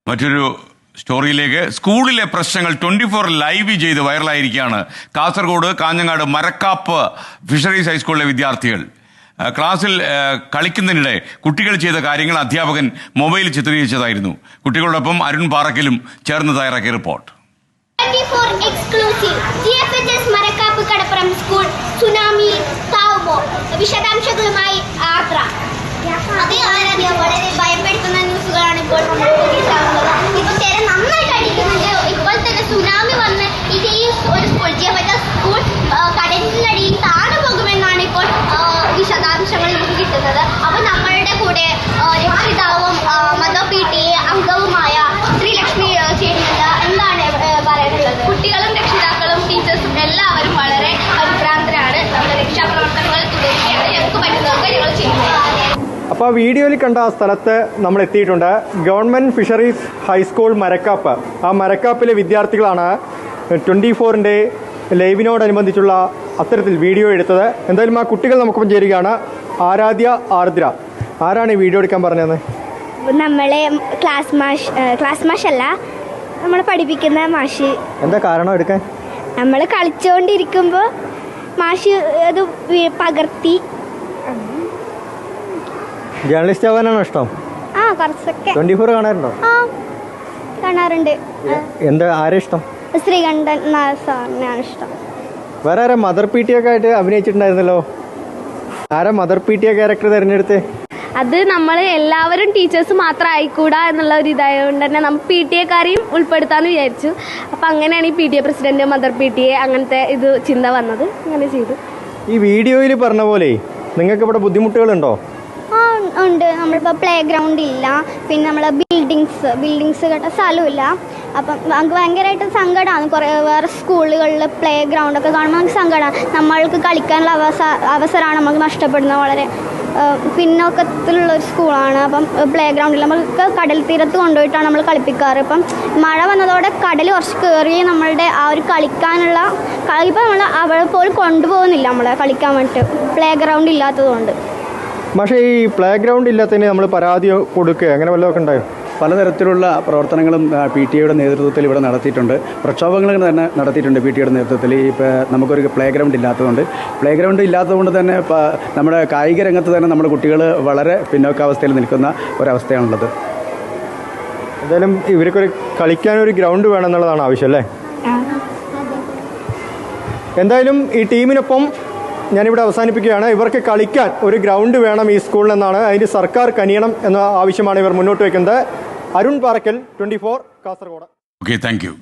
മറ്റൊരു സ്റ്റോറിയിലേക്ക്. സ്കൂളിലെ പ്രശ്നങ്ങൾ 24 ലൈവ് ചെയ്ത് വൈറലായിരിക്കുകയാണ്. കാസർഗോഡ് കാഞ്ഞങ്ങാട് മരക്കാപ്പ് ഫിഷറീസ് ഹൈസ്കൂളിലെ വിദ്യാർത്ഥികൾ ക്ലാസ്സിൽ കളിക്കുന്നതിനിടെ കുട്ടികൾ ചെയ്ത കാര്യങ്ങൾ അധ്യാപകൻ മൊബൈലിൽ ചിത്രീകരിച്ചതായിരുന്നു. കുട്ടികളോടൊപ്പം അരുൺ പാറക്കലും ചേർന്ന് തയ്യാറാക്കിയ റിപ്പോർട്ട്. മരക്കാപ്പ് കടപ്പുറം സ്കൂൾ സുനാമി താവുമോ? വിശദാംശങ്ങളുമായി ആർദ്ര. വളരെ ഭയപ്പെടുത്തുന്ന ന്യൂസുകളാണ് ഇപ്പോൾ ഇപ്പൊ തിര നന്നായിട്ട് അടിക്കുന്നുണ്ട്. ഇപ്പോൾ തന്നെ സുനാമി വന്ന് ഇതേ ഒരു സ്കൂൾ സ്കൂൾ കടലിനടിയിൽ താണു പോകുമെന്നാണ് ഇപ്പോൾ വിശദാംശങ്ങൾ നമുക്ക് കിട്ടുന്നത്. അപ്പൊ നമ്മളുടെ കൂടെ രക്ഷിതാവും മതപീഠിയെ അംഗവുമായ ശ്രീലക്ഷ്മി ചേരുന്നുണ്ട്. എന്താണ് പറയാനുള്ളത്? കുട്ടികളും രക്ഷിതാക്കളും ടീച്ചേഴ്സും എല്ലാവരും വളരെ പരിഭ്രാന്തരാണ്. നമ്മുടെ രക്ഷാപ്രവർത്തനങ്ങൾ തുടരുകയാണ്. ഞങ്ങൾക്ക് പറ്റുന്ന കാര്യങ്ങൾ ചെയ്യുന്നത്. അപ്പോൾ വീഡിയോയിൽ കണ്ട ആ സ്ഥലത്ത് നമ്മൾ എത്തിയിട്ടുണ്ട്. Government fisheries high school Marakkap. ആ മരക്കാപ്പിലെ വിദ്യാർത്ഥികളാണ് 24-ൻ്റെ ലൈവിനോടനുബന്ധിച്ചുള്ള അത്തരത്തിൽ വീഡിയോ എടുത്തത്. എന്തായാലും ആ കുട്ടികൾ നമുക്കൊപ്പം ചേരുകയാണ്. ആരാധ്യ, ആർദ്ര. ആരാണ് ഈ വീഡിയോ എടുക്കാൻ പറഞ്ഞത്? നമ്മളെ ക്ലാസ് മാഷല്ല, നമ്മളെ പഠിപ്പിക്കുന്ന മാഷ്. എന്താ കാരണം എടുക്കാൻ? നമ്മൾ കളിച്ചുകൊണ്ടിരിക്കുമ്പോൾ മാഷ് അത് പകർത്തി. ജേർണലിസ്റ്റ് ആവാനാണോ ഇഷ്ടം? ആ, കുറച്ചൊക്കെ. 24 കാണാറുണ്ടോ? ആ, കാണാറുണ്ട്. എന്താ ആരെ ഇഷ്ടം? ശ്രീകണ്ഠൻ നായർ സാറിനെയാണ് ഇഷ്ടം. വേറെ ആരാ മദർ പി ടി ഒക്കെ ആയിട്ട് അഭിനയിച്ചിട്ടുണ്ടായിരുന്നല്ലോ? ആരാ മദർ പി ടി ക്യാരക്ടർ തിരഞ്ഞെടുത്ത്? അത് നമ്മൾ എല്ലാവരും ടീച്ചേഴ്സ് മാത്രം ആയിക്കൂടാ എന്നുള്ള ഒരു ഇതായതുകൊണ്ട് തന്നെ നമ്മൾ പി ടി എക്കാരെയും ഉൾപ്പെടുത്താമെന്ന് വിചാരിച്ചു. അപ്പം അങ്ങനെയാണ് ഈ P T A president mother P T A അങ്ങനത്തെ ഇത് ചിന്ത വന്നത്. അങ്ങനെ ചെയ്തു. ഈ വീഡിയോയിൽ പറഞ്ഞ പോലെ നിങ്ങൾക്ക് ഇവിടെ ബുദ്ധിമുട്ടുകളുണ്ടോ? ആ, ഉണ്ട്. നമ്മളിപ്പോൾ പ്ലേ ഗ്രൗണ്ട് ഇല്ല, പിന്നെ നമ്മളെ ബിൽഡിങ്സ് കേട്ട സ്ഥലമില്ല. അപ്പം നമുക്ക് ഭയങ്കരമായിട്ട് സങ്കടമാണ്. കുറേ വേറെ സ്കൂളുകളിൽ പ്ലേ ഗ്രൗണ്ടൊക്കെ കാണുമ്പോൾ നമുക്ക് സങ്കടമാണ്. നമ്മൾക്ക് കളിക്കാനുള്ള അവസരമാണ് നമുക്ക് നഷ്ടപ്പെടുന്നത്. വളരെ പിന്നോക്കത്തിലുള്ളൊരു സ്കൂളാണ്. അപ്പം പ്ലേ ഗ്രൗണ്ടിൽ നമുക്ക് കടൽ തീരത്ത് കൊണ്ടുപോയിട്ടാണ് നമ്മൾ കളിപ്പിക്കാറ്. ഇപ്പം മഴ വന്നതോടെ കടൽ കുറച്ച് കയറി നമ്മളുടെ ആ ഒരു കളിക്കാനുള്ള ഇപ്പം നമ്മൾ അവിടെ പോലും കൊണ്ടുപോകുന്നില്ല നമ്മളെ കളിക്കാൻ വേണ്ടിയിട്ട്, പ്ലേ ഗ്രൗണ്ട് ഇല്ലാത്തതുകൊണ്ട്. പക്ഷേ ഈ പ്ലേ ഗ്രൗണ്ട് ഇല്ലാത്തതിന് നമ്മൾ പരാതി കൊടുക്കുക അങ്ങനെ വല്ലതൊക്കെ ഉണ്ടായോ? പലതരത്തിലുള്ള പ്രവർത്തനങ്ങളും പി ടി എയുടെ നേതൃത്വത്തിൽ ഇവിടെ നടത്തിയിട്ടുണ്ട്. പ്രക്ഷോഭങ്ങൾ തന്നെ നടത്തിയിട്ടുണ്ട് പി ടി എയുടെ നേതൃത്വത്തിൽ. ഇപ്പോൾ നമുക്കൊരു പ്ലേ ഗ്രൗണ്ട് ഇല്ലാത്തതുകൊണ്ട് തന്നെ നമ്മുടെ കായിക രംഗത്ത് തന്നെ നമ്മുടെ കുട്ടികൾ വളരെ പിന്നോക്കാവസ്ഥയിൽ നിൽക്കുന്ന ഒരവസ്ഥയാണുള്ളത്. എന്തായാലും ഇവർക്കൊരു കളിക്കാനൊരു ഗ്രൗണ്ട് വേണമെന്നുള്ളതാണ് ആവശ്യം അല്ലേ? എന്തായാലും ഈ ടീമിനൊപ്പം ഞാനിവിടെ അവസാനിപ്പിക്കുകയാണ്. ഇവർക്ക് കളിക്കാൻ ഒരു ഗ്രൗണ്ട് വേണം ഈ സ്കൂളിലെന്നാണ്. അതിന് സർക്കാർ കനിയണം എന്ന ആവശ്യമാണ് ഇവർ മുന്നോട്ട് വയ്ക്കുന്നത്. Arun Parakkal, 24 Kasaragod. Okay, thank you.